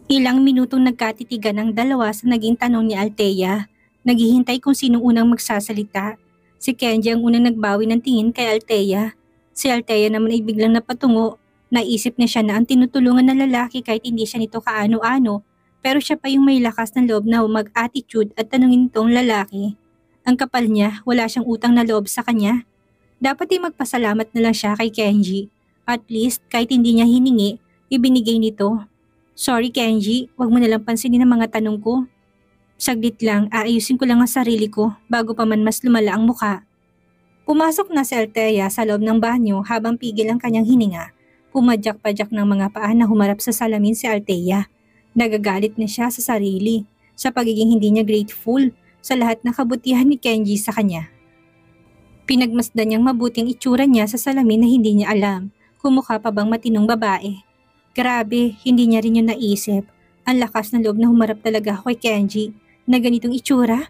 Ilang minutong nagkatitigan ang dalawa sa naging tanong ni Althea. Naghihintay kung sinong unang magsasalita. Si Kenji ang unang nagbawi ng tingin kay Althea. Si Althea naman ay biglang napatungo. Naisip na siya na ang tinutulungan ng lalaki kahit hindi siya nito kaano-ano, pero siya pa yung may lakas ng loob na mag-attitude at tanungin itong lalaki. Ang kapal niya, wala siyang utang na loob sa kanya. Dapat ay magpasalamat na lang siya kay Kenji. At least kahit hindi niya hiningi, ibinigay nito. Sorry Kenji, wag mo nalang pansinin ang mga tanong ko. Saglit lang, aayusin ko lang ang sarili ko bago pa man mas lumala ang muka. Pumasok na si Althea sa loob ng banyo habang pigil ang kanyang hininga. Pumadyak-padyak ng mga paa na humarap sa salamin si Althea. Nagagalit na siya sa sarili, sa pagiging hindi niya grateful sa lahat ng kabutihan ni Kenji sa kanya. Pinagmasdan niyang mabuting itsura niya sa salamin na hindi niya alam kung mukha pa bang matinong babae. Grabe, hindi niya rin yun naisip. Ang lakas ng loob na humarap talaga ako kay Kenji na ganitong itsura.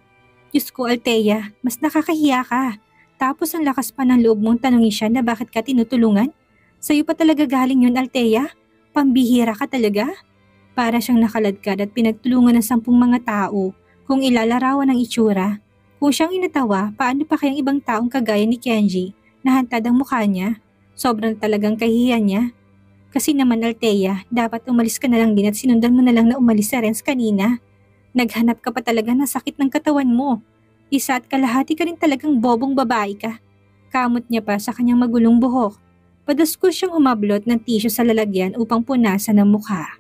Diyos ko Althea, mas nakakahiya ka. Tapos ang lakas pa ng loob mong tanungin siya na bakit ka tinutulungan? Sa'yo pa talaga galing yun Althea? Pambihira ka talaga? Para siyang nakaladkad at pinagtulungan ng 10 mga tao kung ilalarawan ng itsura. Kung siyang inatawa, paano pa kayang ibang taong kagaya ni Kenji na hantad ang mukha niya? Sobrang talagang kahihiyan niya. Kasi naman Althea, dapat umalis ka na lang din at sinundan mo na lang na umalis si Renz kanina. Naghanap ka pa talaga ng sakit ng katawan mo. Isa at kalahati ka rin talagang bobong babae ka. Kamot niya pa sa kanyang magulong buhok. Padaskos siyang humablot ng tissue sa lalagyan upang punasan ang mukha.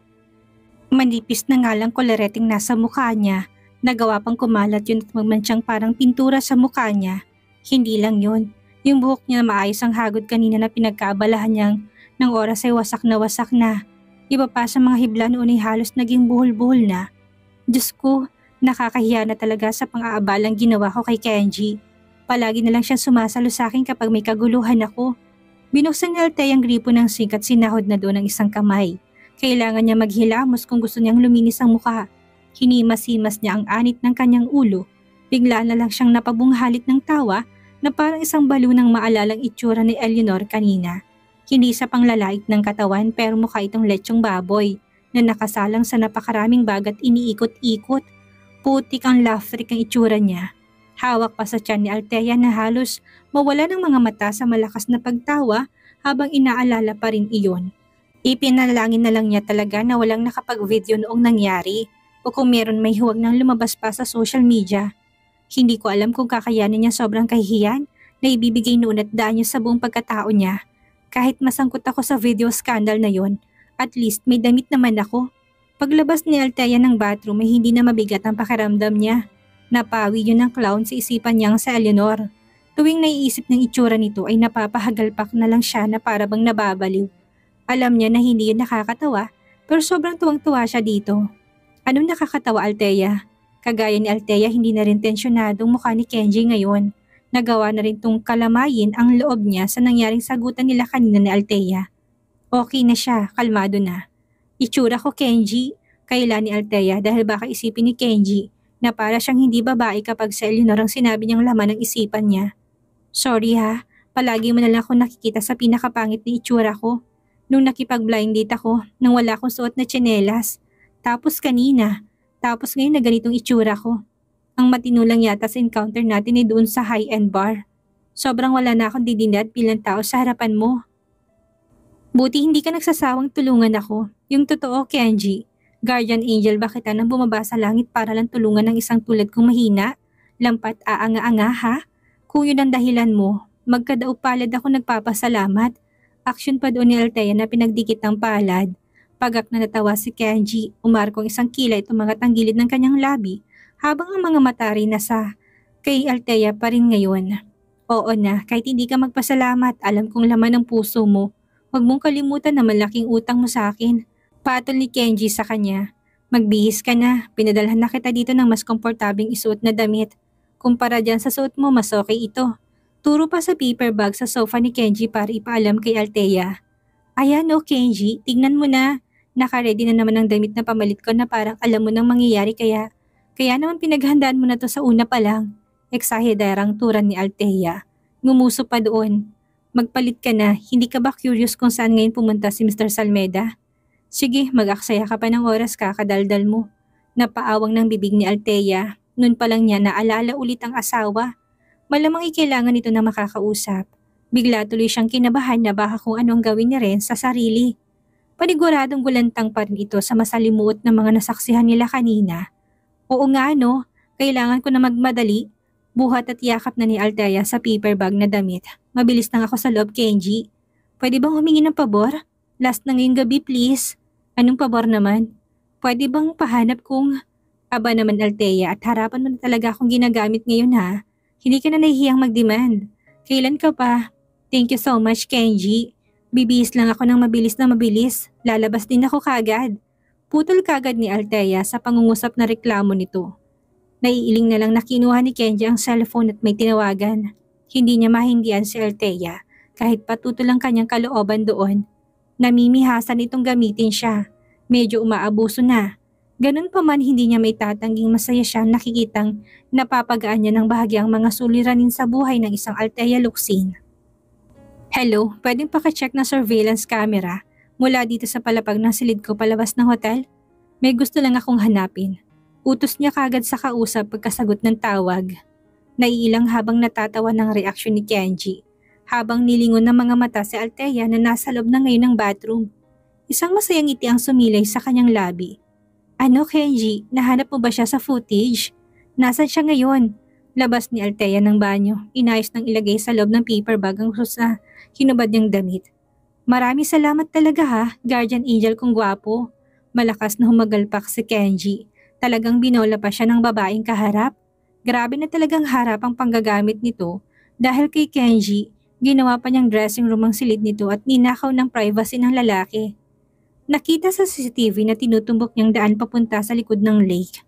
Manipis na nga lang kolereting nasa mukha niya. Nagawa pang kumalat yun at magmansyang parang pintura sa mukha niya. Hindi lang yun. Yung buhok niya na maayos ang hagod kanina na pinagkaabalahan niyang ng oras ay wasak na wasak na. Iba pa sa mga hibla noon ay halos naging buhol-buhol na. Diyos ko, nakakahiya na talaga sa pang-aabalang ginawa ko kay Kenji. Palagi na lang siyang sumasalo sa akin kapag may kaguluhan ako. Binuksan ni Althea ang gripo ng sink at sinahod na doon ang isang kamay. Kailangan niya maghilamos kung gusto niyang luminis ang mukha. Hinimas-himas niya ang anit ng kanyang ulo. Bigla na lang siyang napabunghalit ng tawa na parang isang balunang maalalang itsura ni Eleanor kanina. Hindi sa panglalait ng katawan pero mukha itong lechong baboy na nakasalang sa napakaraming bag at iniikot-ikot. Putik ang laugh trick ang itsura niya. Hawak pa sa tiyan ni Althea na halos mawala ng mga mata sa malakas na pagtawa habang inaalala pa rin iyon. Ipinalangin na lang niya talaga na walang nakapag-video noong nangyari o kung meron may huwag nang lumabas pa sa social media. Hindi ko alam kung kakayanin niya sobrang kahihiyan na ibibigay noon at daan niya sa buong pagkatao niya. Kahit masangkot ako sa video scandal na yon, at least may damit naman ako. Paglabas ni Althea ng bathroom ay hindi na mabigat ang pakiramdam niya. Napawi yun ng clown sa isipan niyang sa Eleanor. Tuwing naiisip ng itsura nito ay napapahagalpak na lang siya na para bang nababaliw. Alam niya na hindi yun nakakatawa pero sobrang tuwang-tuwa siya dito. Anong nakakatawa Althea? Kagaya ni Althea hindi na rin tensyonadong mukha ni Kenji ngayon. Nagawa na rin tong kalamayin ang loob niya sa nangyaring sagutan nila kanina ni Althea. Okay na siya, kalmado na. Itsura ko Kenji, kaila ni Althea dahil baka isipin ni Kenji na para siyang hindi babae kapag sa Eleanor ang sinabi niyang laman ng isipan niya. Sorry ha, palagi mo na lang ako nakikita sa pinakapangit na itsura ko. Nung nakipag-blind date ako, nang wala akong suot na tsinelas. Tapos kanina, tapos ngayon na ganitong itsura ko. Ang matino lang yata sa encounter natin ay doon sa high-end bar. Sobrang wala na akong dignidad bilang tao sa harapan mo. Buti hindi ka nagsasawang tulungan ako. Yung totoo, Kenji. Guardian angel ba kita nang bumaba sa langit para lang tulungan ng isang tulad kong mahina? Lampat aanga-anga ha? Kung yun ang dahilan mo, magkadaupalad ako nagpapasalamat. Aksyon pa doon ni Althea na pinagdikit ng palad. Pagak na natawa si Kenji, umarkong isang kilay tumangat ang gilid ng kanyang labi habang ang mga mata rin nasa kay Althea pa rin ngayon. Oo na, kahit hindi ka magpasalamat, alam kong laman ng puso mo. Huwag mong kalimutan na malaking utang mo sa akin. Patol ni Kenji sa kanya. Magbihis ka na, pinadalhan na kita dito ng mas komportabling isuot na damit. Kumpara dyan sa suot mo, mas okay ito. Turo pa sa paper bag sa sofa ni Kenji para ipaalam kay Althea. Ayan o Kenji, tignan mo na. Naka-ready na naman ang damit na pamalit ko na parang alam mo nang mangyayari kaya naman pinaghandaan mo na to sa una pa lang. Eksahidarang turan ni Althea. Ngumuso pa doon. Magpalit ka na, hindi ka ba curious kung saan ngayon pumunta si Mr. Salmeda? Sige, mag-aksaya ka pa ng oras kakadaldal mo. Napaawang ng bibig ni Althea. Noon pa lang niya naalala ulit ang asawa. Malamang ikailangan nito na makakausap. Bigla tuloy siyang kinabahan na baka kung anong gawin ni Renz sa sarili. Paniguradong gulantang pa rin ito sa masalimuot na mga nasaksihan nila kanina. Oo nga no, kailangan ko na magmadali. Buhat at yakap na ni Althea sa paper bag na damit. Mabilis lang ako sa loob, Kenji. Pwede bang humingi ng pabor? Last na ngayong gabi please. Anong pabor naman? Pwede bang pahanap kung... Aba naman Althea at harapan mo na talaga akong ginagamit ngayon ha. Hindi ka na nahihiyang mag-demand. Kailan ka pa? Thank you so much Kenji. Bibihis lang ako ng mabilis na mabilis. Lalabas din ako kagad. Putol kagad ni Althea sa pangungusap na reklamo nito. Naiiling na lang na kinuha ni Kenji ang cellphone at may tinawagan. Hindi niya mahindihan si Althea kahit patutol ang kanyang kalooban doon. Namimihasan itong gamitin siya. Medyo umaabuso na. Ganun pa man hindi niya may tatangging masaya siya nakikitang napapagaan niya ng bahagyang mga suliranin sa buhay ng isang Althea Locsin. Hello, pwedeng paka-check na surveillance camera mula dito sa palapag ng silid ko palabas ng hotel? May gusto lang akong hanapin. Utos niya kagad sa kausap pagkasagot ng tawag. Naiilang habang natatawa ng reaksyon ni Kenji. Habang nilingon ng mga mata si Althea na nasa loob na ngayon ng bathroom. Isang masayang ngiti ang sumilay sa kanyang labi. Ano Kenji, nahanap mo ba siya sa footage? Nasaan siya ngayon? Labas ni Althea ng banyo. Inayos nang ilagay sa loob ng paper bag ang sa hinubad niyang damit. Maraming salamat talaga ha, guardian angel kong gwapo. Malakas na humagalpak si Kenji. Talagang binola pa siya ng babaeng kaharap. Grabe na talagang harap ang panggagamit nito dahil kay Kenji, ginawa pa niyang dressing room ang silid nito at ninakaw ng privacy ng lalaki. Nakita sa CCTV na tinutumbok niyang daan papunta sa likod ng lake.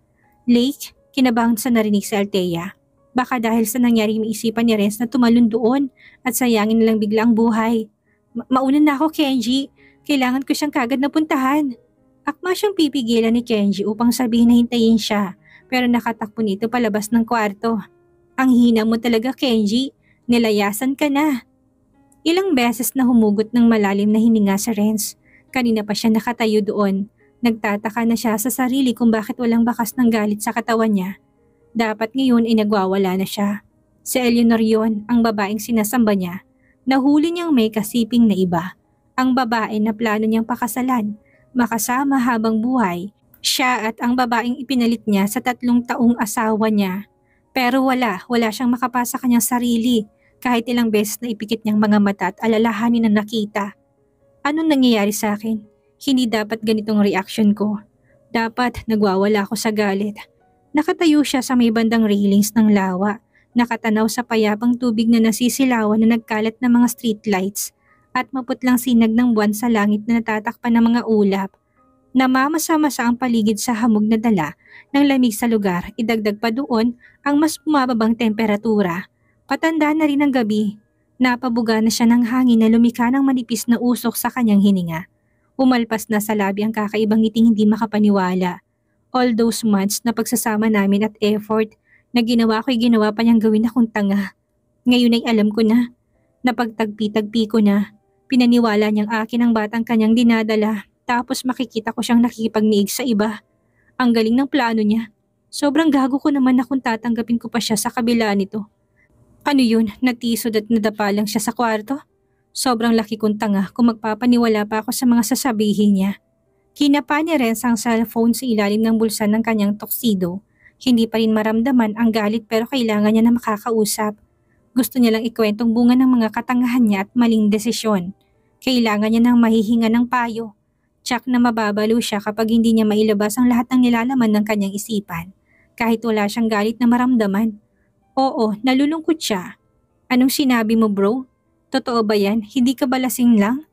Lake, kinabahan sa narinig si Althea. Baka dahil sa nangyari maisipan ni Renz na tumalon doon at sayangin nilang bigla ang buhay. Mauna na ako Kenji, kailangan ko siyang kagad napuntahan. Akma siyang pipigilan ni Kenji upang sabihin na hintayin siya pero nakatakbo nito palabas ng kwarto. Ang hina mo talaga Kenji, nilayasan ka na. Ilang beses na humugot ng malalim na hininga si Renz. Kanina pa siya nakatayo doon. Nagtataka na siya sa sarili kung bakit walang bakas ng galit sa katawan niya. Dapat ngayon ay nagwawala na siya. Si Eleanor yon, ang babaeng sinasamba niya. Nahuli niyang may kasiping na iba. Ang babae na plano niyang pakasalan. Makasama habang buhay, siya at ang babaeng ipinalit niya sa 3 taong asawa niya. Pero wala siyang makapasa kanyang sarili kahit ilang beses na ipikit niyang mga mata at alalahanin na nakita. Anong nangyayari sa akin? Hindi dapat ganitong reaction ko. Dapat nagwawala ako sa galit. Nakatayo siya sa may bandang railings ng lawa, nakatanaw sa payapang tubig na nasisilawan na nagkalat ng mga streetlights. At maputlang sinag ng buwan sa langit na natatakpan ng mga ulap. Namamasa-masa ang paligid sa hamog na dala ng lamig sa lugar, idagdag pa doon ang mas bumababang temperatura. Patanda na rin ang gabi. Napabuga na siya ng hangin na lumikha ng manipis na usok sa kanyang hininga. Umalpas na sa labi ang kakaibang ngiting hindi makapaniwala. All those months na pagsasama namin at effort na ginawa ko'y ginawa pa niyang gawin akong tanga. Ngayon ay alam ko na. Napagtagpi-tagpi ko na. Pinaniwala niyang akin ang batang kanyang dinadala tapos makikita ko siyang nakikipagniig sa iba. Ang galing ng plano niya. Sobrang gago ko naman na kung tatanggapin ko pa siya sa kabila nito. Ano yun? Natisod at nadapa lang siya sa kwarto? Sobrang laki kong tanga kung magpapaniwala pa ako sa mga sasabihin niya. Kinapa ni Renz ang cellphone sa ilalim ng bulsa ng kanyang tuxedo. Hindi pa rin maramdaman ang galit pero kailangan niya na makakausap. Gusto niya lang ikwentong bunga ng mga katangahan niya at maling desisyon. Kailangan niya ng mahihinga ng payo. Tsak na mababalo siya kapag hindi niya mailabas ang lahat ng nilalaman ng kanyang isipan. Kahit wala siyang galit na maramdaman. Oo, nalulungkot siya. Anong sinabi mo bro? Totoo ba yan? Hindi ka ba lasing lang?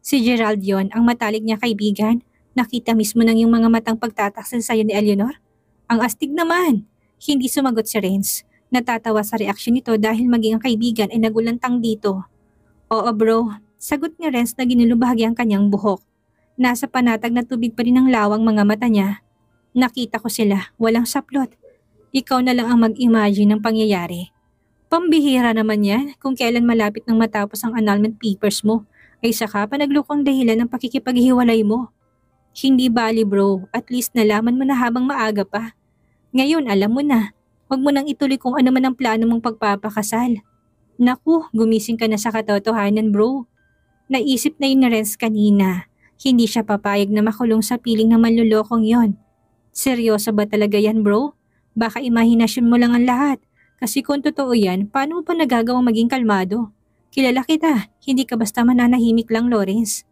Si Gerald yon, ang matalik niya kaibigan. Nakita mismo ng yung mga matang pagtataksil sa'yo ni Eleanor? Ang astig naman. Hindi sumagot si Renz. Natatawa sa reaksyon nito dahil maging ang kaibigan ay nagulantang dito. Oo bro, sagot ni Renz na ginulubahagi ang kanyang buhok. Nasa panatag na tubig pa rin ang lawang mga mata niya. Nakita ko sila, walang saplot. Ikaw na lang ang mag-imagine ng pangyayari. Pambihira naman yan kung kailan malapit nang matapos ang annulment papers mo ay saka pa naglukang dahilan ng pakikipaghiwalay mo. Hindi bali bro, at least nalaman mo na habang maaga pa. Ngayon alam mo na, huwag mo nang ituloy kung ano man ang plano mong pagpapakasal. Naku, gumising ka na sa katotohanan bro. Naisip na yun ni Renz kanina. Hindi siya papayag na makulong sa piling ng manlulokong yon. Seryoso ba talaga yan bro? Baka imahinasyon mo lang ang lahat. Kasi kung totoo yan, paano mo pa nagagawang maging kalmado? Kilala kita, hindi ka basta mananahimik lang Lawrence.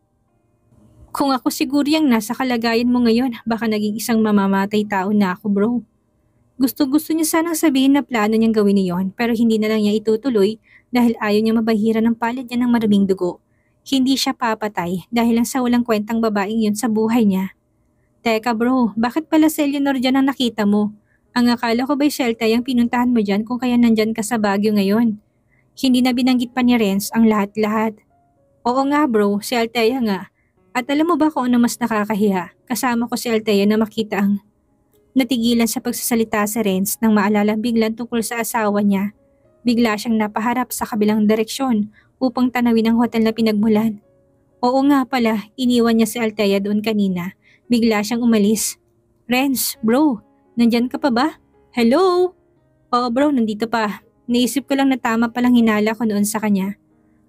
Kung ako siguro yung nasa kalagayan mo ngayon, baka naging isang mamamatay tao na ako bro. Gusto niya sanang sabihin na plano niyang gawin niyon pero hindi na lang niya itutuloy dahil ayaw niya mabahira ng palad niya ng maruming dugo. Hindi siya papatay dahil lang sa walang kwentang babaeng yun sa buhay niya. Teka bro, bakit pala si Eleanor dyan ang nakita mo? Ang akala ko ba'y Shelta yung pinuntahan mo dyan kung kaya nandyan ka sa Baguio ngayon? Hindi na binanggit pa ni Renz ang lahat-lahat. Oo nga bro, si Althea nga. At alam mo ba kung ano mas nakakahiya? Kasama ko si Althea na makita ang... Natigilan sa pagsasalita si Renz nang maalala biglang tungkol sa asawa niya. Bigla siyang napaharap sa kabilang direksyon upang tanawin ang hotel na pinagmulan. Oo nga pala, iniwan niya si Althea doon kanina. Bigla siyang umalis. Renz, bro, nandyan ka pa ba? Hello? Oo bro, nandito pa. Naisip ko lang na tama palang hinala ko noon sa kanya.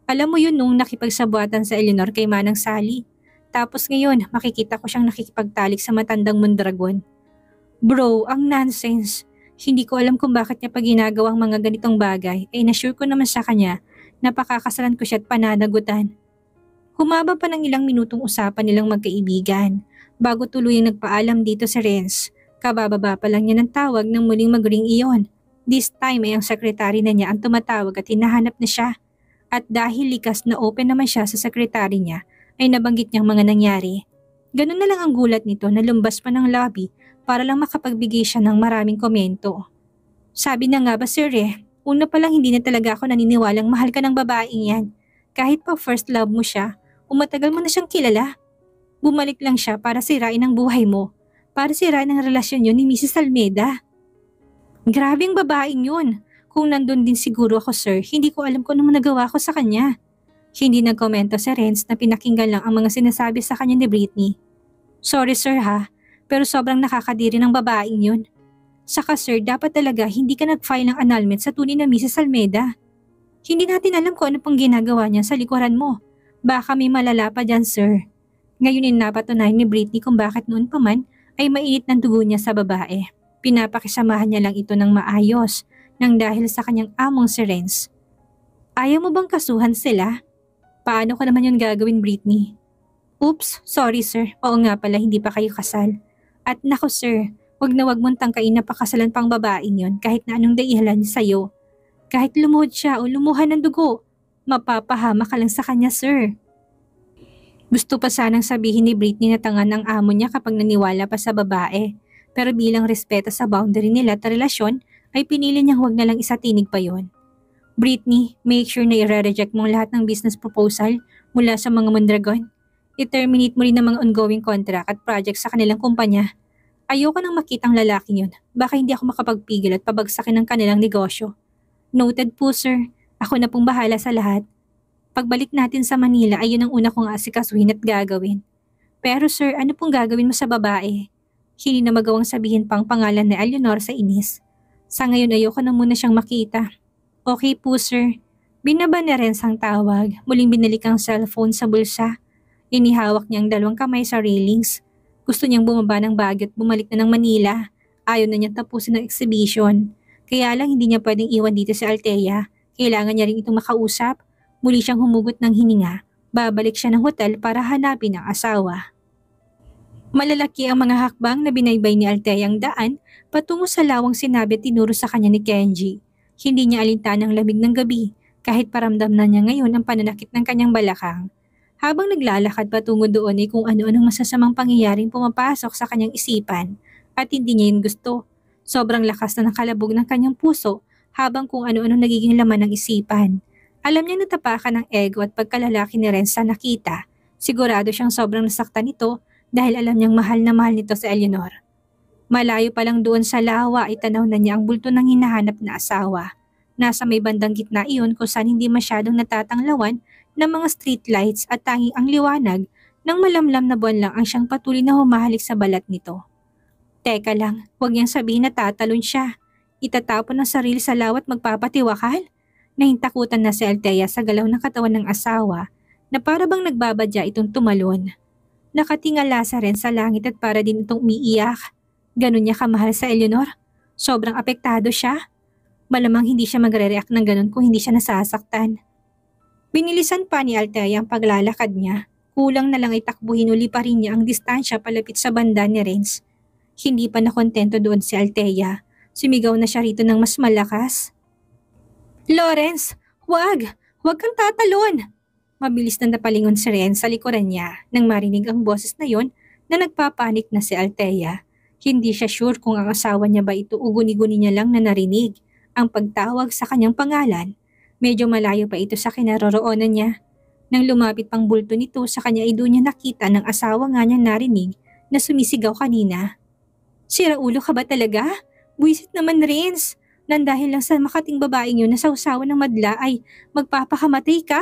Alam mo yun nung nakipagsabuatan sa Eleanor kay Manang Sally. Tapos ngayon, makikita ko siyang nakikipagtalik sa matandang Mondragon. Bro, ang nonsense. Hindi ko alam kung bakit niya pa ginagawang mga ganitong bagay ay nasure ko naman sa kanya na pakakasalan ko siya at pananagutan. Humaba pa ng ilang minutong usapan nilang magkaibigan bago tuluyang nagpaalam dito si Renz. Kabababa pa lang niya ng tawag nang muling mag-ring iyon. This time ay ang sekretary na niya ang tumatawag at hinahanap na siya. At dahil likas na open naman siya sa sekretary niya ay nabanggit niyang mga nangyari. Ganun na lang ang gulat nito na lumbas pa ng lobby para lang makapagbigay siya ng maraming komento. Sabi na nga ba sir una pa lang hindi na talaga ako naniniwalang mahal ka ng babaeng yan. Kahit pa first love mo siya, umatagal mo na siyang kilala. Bumalik lang siya para sirain ang buhay mo. Para sirain ang relasyon yun ni Mrs. Almeida. Grabing babaeng yun. Kung nandun din siguro ako sir, hindi ko alam kung ano nagawa ko sa kanya. Hindi nagkomento si Renz na pinakinggan lang ang mga sinasabi sa kanya ni Britney. Sorry sir ha, pero sobrang nakakadiri ng babaeng yun. Saka sir, dapat talaga hindi ka nag-file ng annulment sa tunay na Mrs. Almeida. Hindi natin alam kung ano pang ginagawa niya sa likuran mo. Baka may malala pa dyan sir. Ngayon ay napatunayan ni Britney kung bakit noon pa man ay mainit ng dugo niya sa babae. Pinapakisamahan niya lang ito ng maayos nang dahil sa kanyang among si Renz. Ayaw mo bang kasuhan sila? Paano ko naman yun gagawin Britney? Oops, sorry sir. Oo nga pala hindi pa kayo kasal. At nako sir, wag na wag mong tangkain na pakasalan pang babaeng yon kahit na anong dahilan sa'yo. Kahit lumuhod siya o lumuhan ng dugo, mapapahama ka lang sa kanya sir. Gusto pa sanang sabihin ni Britney na tanga ng amo niya kapag naniwala pa sa babae. Pero bilang respeto sa boundary nila at relasyon, ay pinili niyang huwag na lang isatinig pa yon. Britney, make sure na i-reject mo lahat ng business proposal mula sa mga Mondragon. I-terminate mo rin ang mga ongoing contract at project sa kanilang kumpanya. Ayoko nang makitang lalaking yun. Baka hindi ako makapagpigil at pabagsakin ng kanilang negosyo. Noted po sir. Ako na pong bahala sa lahat. Pagbalik natin sa Manila ay yun ang una kong asikasuhin at gagawin. Pero sir, ano pong gagawin mo sa babae? Hindi na magawang sabihin pang pangalan ni Eleanor sa inis. Sa ngayon ayoko na muna siyang makita. Okay po sir. Binaba na rin sang tawag. Muling binalik ang cellphone sa bulsa. Inihawak niya ang dalawang kamay sa railings. Gusto niyang bumaba ng Baguio at bumalik na ng Manila. Ayaw na niyang tapusin ang exhibition. Kaya lang hindi niya pwedeng iwan dito si Althea. Kailangan niya rin itong makausap. Muli siyang humugot ng hininga. Babalik siya ng hotel para hanapin ang asawa. Malalaki ang mga hakbang na binaybay ni Althea ang daan patungo sa lawang sinabi at tinuro sa kanya ni Kenji. Hindi niya alintan ang lamig ng gabi kahit paramdam na niya ngayon ang pananakit ng kanyang balakang. Habang naglalakad patungo doon ay kung ano-anong masasamang pangyayaring pumapasok sa kanyang isipan at hindi niya yun gusto. Sobrang lakas na nakalabog ng kanyang puso habang kung ano-anong nagiging laman ng isipan. Alam niyang natapakan ng ego at pagkalalaki ni Renz sa nakita. Sigurado siyang sobrang nasaktan nito dahil alam niyang mahal na mahal nito si Eleanor. Malayo pa lang doon sa lawa ay tanaw na niya ang bulto ng hinahanap na asawa. Nasa may bandang gitna iyon kung saan hindi masyadong natatanglawan ng mga streetlights at tanging ang liwanag Nang malamlam na buwan lang ang siyang patuloy na humahalik sa balat nito. Teka lang, huwag niyang sabihin na tatalon siya. Itatapon ang sarili sa lawat magpapatiwakal. Nahintakutan na si Althea sa galaw ng katawan ng asawa na para bang nagbabadya itong tumalon. Nakatingala sa rin sa langit at para din itong umiiyak. Ganon niya kamahal sa Eleanor. Sobrang apektado siya. Malamang hindi siya magre-react ng ganon kung hindi siya nasasaktan. Binilisan pa ni Althea ang paglalakad niya. Kulang na lang ay takbuhin uli pa rin niya ang distansya palapit sa banda ni Renz. Hindi pa nakontento doon si Althea. Sumigaw na siya rito ng mas malakas. Lawrence, wag! Wag kang tatalon! Mabilis na napalingon si Renz sa likuran niya nang marinig ang boses na yon na nagpapanik na si Althea. Hindi siya sure kung ang asawa niya ba ito o guni-guni niya lang na narinig ang pagtawag sa kanyang pangalan. Medyo malayo pa ito sa kinaroroonan niya. Nang lumapit pang bulto nito sa kanya ay doon niya nakita ng asawa nga niya narinig na sumisigaw kanina. Sira ulo ka ba talaga? Buisit naman Renz. Nang dahil lang sa makating babaeng yun na sausawan ng madla ay magpapakamatay ka?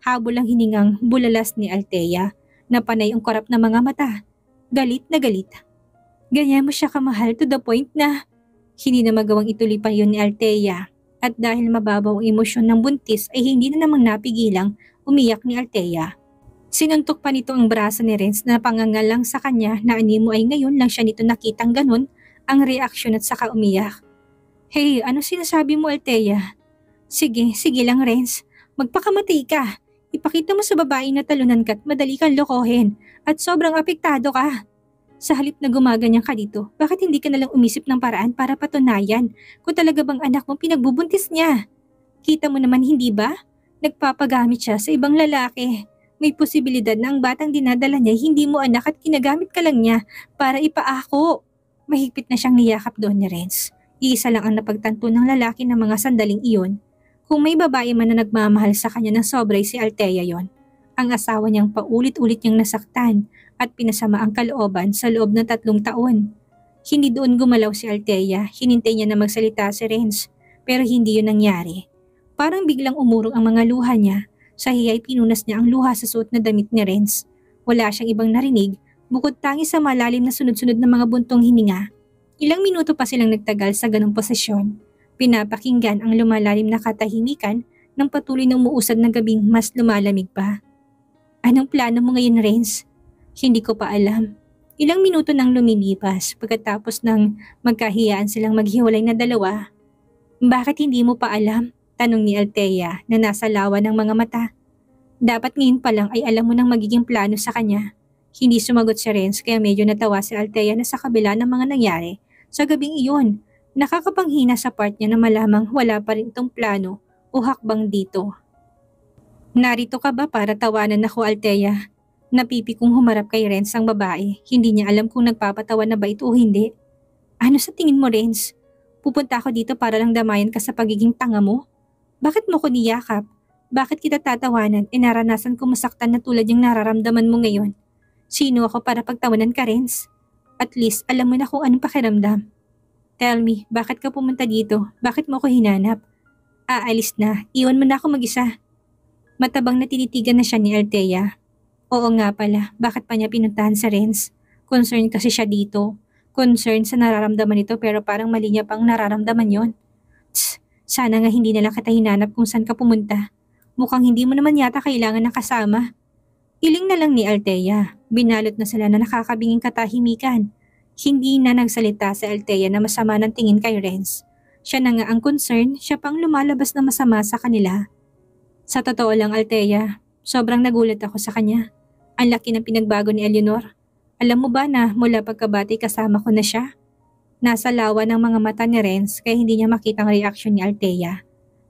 Habol ang hiningang bulalas ni Althea na panay ang korap na mga mata. Galit na galit. Ganyan mo siya kamahal to the point na hindi na magawang ituloy pa yun ni Althea. At dahil mababaw ang emosyon ng buntis ay hindi na namang napigilang umiyak ni Althea. Sinuntok pa nito ang braso ni Renz na pangangal lang sa kanya na animo ay ngayon lang siya nito nakitang ganun ang reaksyon at saka umiyak. Hey, ano sinasabi mo Althea? Sige lang Renz. Magpakamatay ka. Ipakita mo sa babae na talunan ka at madali kang lokohin at sobrang apektado ka. Sa halip na gumaganyan ka dito, bakit hindi ka nalang umisip ng paraan para patunayan kung talaga bang anak mo pinagbubuntis niya? Kita mo naman hindi ba? Nagpapagamit siya sa ibang lalaki. May posibilidad na ang batang dinadala niya hindi mo anak at kinagamit ka lang niya para ipaako. Mahigpit na siyang niyakap doon ni Renz. Iisa lang ang napagtanto ng lalaki ng mga sandaling iyon. Kung may babae man na nagmamahal sa kanya ng sobray si Althea yon. Ang asawa niyang paulit-ulit niyang nasaktan at pinasama ang kalooban sa loob ng 3 taon. Hindi doon gumalaw si Althea, hinintay niya na magsalita si Renz, pero hindi yun nangyari. Parang biglang umurong ang mga luha niya, sa hiyay pinunas niya ang luha sa suot na damit ni Renz. Wala siyang ibang narinig, bukod tangi sa malalim na sunod-sunod na mga buntong hininga. Ilang minuto pa silang nagtagal sa ganong posisyon. Pinapakinggan ang lumalalim na katahimikan ng patuloy na umuusad na gabing mas lumalamig pa. Anong plano mo ngayon, Renz? Hindi ko pa alam. Ilang minuto nang lumilipas pagkatapos ng magkahiyaan silang maghiwalay na dalawa. Bakit hindi mo pa alam? Tanong ni Althea na nasa lawa ng mga mata. Dapat ngayon pa lang ay alam mo ng magiging plano sa kanya. Hindi sumagot si Renz kaya medyo natawa si Althea na sa kabila ng mga nangyari. Sa gabing iyon, nakakapanghina sa part niya na malamang wala pa rin itong plano o hakbang dito. Narito ka ba para tawanan ako, Althea? Napipi kong humarap kay Renz ang babae. Hindi niya alam kung nagpapatawa na ba ito o hindi. Ano sa tingin mo, Renz? Pupunta ako dito para lang damayan ka sa pagiging tanga mo? Bakit mo ko niyakap? Bakit kita tatawanan e naranasan ko masaktan na tulad yung nararamdaman mo ngayon? Sino ako para pagtawanan ka, Renz? At least alam mo na kung anong pakiramdam. Tell me, bakit ka pumunta dito? Bakit mo ko hinanap? Aalis na, iwan mo na ako mag-isa. Matabang na tinitigan na siya ni Althea. Oo nga pala, bakit pa niya pinuntahan sa Renz? Concern kasi siya dito. Concern sa nararamdaman nito pero parang mali niya pang nararamdaman yon. Sana nga hindi na lang kita hinanap kung saan ka pumunta. Mukhang hindi mo naman yata kailangan ng kasama. Iling na lang ni Althea. Binalot na sila na nakakabinging katahimikan. Hindi na nagsalita si Althea na masama ng tingin kay Renz. Siya na nga ang concern, siya pang lumalabas na masama sa kanila. Sa totoo lang, Althea, sobrang nagulat ako sa kanya. Ang laki ng pinagbago ni Eleanor. Alam mo ba na mula pagkabati kasama ko na siya? Nasa lawa ng mga mata ni Renz kaya hindi niya makita ang reaksyon ni Althea.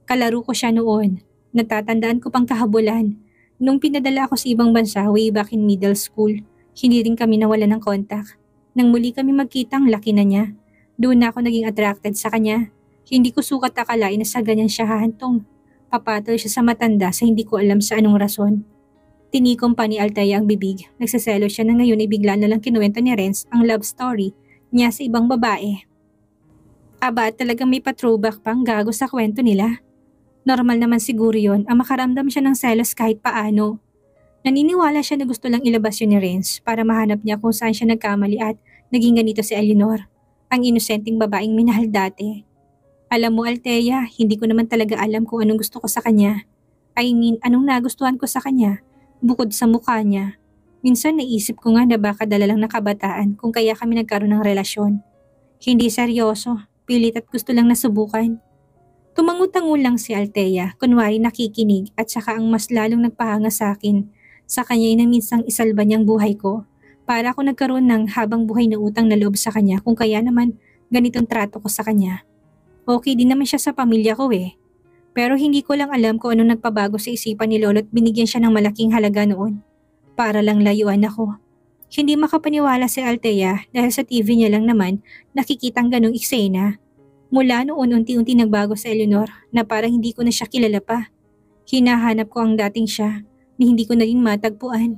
Kalaro ko siya noon. Natatandaan ko pang kahabulan. Nung pinadala ako sa ibang bansa way back in middle school, hindi rin kami nawala ng kontak. Nang muli kami magkita, ang laki na niya. Doon na ako naging attracted sa kanya. Hindi ko sukat akalain na sa ganyan siya hahantong. Papatol siya sa matanda sa hindi ko alam sa anong rason. Tinikom pa ni Althea ang bibig. Nagsaselo siya na ngayon ay bigla na lang kinuwento ni Renz ang love story niya sa ibang babae. Aba, talagang may pa-throwback pang gago sa kwento nila. Normal naman siguro yon ang makaramdam siya ng selos kahit paano. Naniniwala siya na gusto lang ilabas yun ni Renz para mahanap niya kung saan siya nagkamali at naging ganito si Eleanor, ang inosenteng babaeng minahal dati. Alam mo Althea, hindi ko naman talaga alam kung anong gusto ko sa kanya. I mean, anong nagustuhan ko sa kanya, bukod sa mukha niya. Minsan naisip ko nga na baka dala lang ng kabataan kung kaya kami nagkaroon ng relasyon. Hindi seryoso, pilit at gusto lang nasubukan. Tumangutango lang si Althea, kunwari nakikinig at saka ang mas lalong nagpahanga sa akin. Sa kanya ay nang minsang isalba niyang buhay ko. Para ako nagkaroon ng habang buhay na utang na loob sa kanya kung kaya naman ganitong trato ko sa kanya. Okay din naman siya sa pamilya ko eh. Pero hindi ko lang alam kung anong nagpabago sa isipan ni Lolo at binigyan siya ng malaking halaga noon. Para lang layuan ako. Hindi makapaniwala si Althea dahil sa TV niya lang naman nakikitang ganong eksena. Mula noon unti-unti nagbago sa Eleanor na parang hindi ko na siya kilala pa. Hinahanap ko ang dating siya na hindi ko na rin matagpuan.